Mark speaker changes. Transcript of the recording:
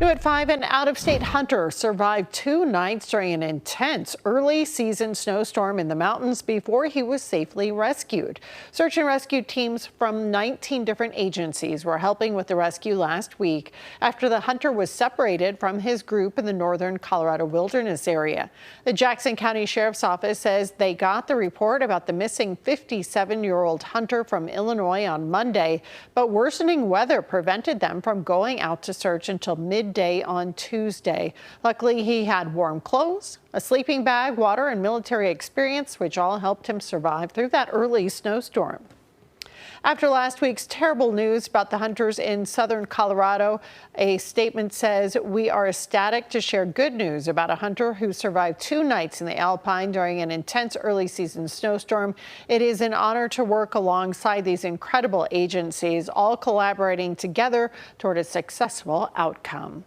Speaker 1: New at 5, an out-of-state hunter survived 2 nights during an intense early season snowstorm in the mountains before he was safely rescued. Search and rescue teams from 19 different agencies were helping with the rescue last week after the hunter was separated from his group in the northern Colorado wilderness area. The Jackson County Sheriff's Office says they got the report about the missing 57-year-old hunter from Illinois on Monday, but worsening weather prevented them from going out to search until midday on Tuesday. Luckily, he had warm clothes, a sleeping bag, water, and military experience, which all helped him survive through that early snowstorm. After last week's terrible news about the hunters in southern Colorado, a statement says, "We are ecstatic to share good news about a hunter who survived 2 nights in the Alpine during an intense early season snowstorm. It is an honor to work alongside these incredible agencies, all collaborating together toward a successful outcome."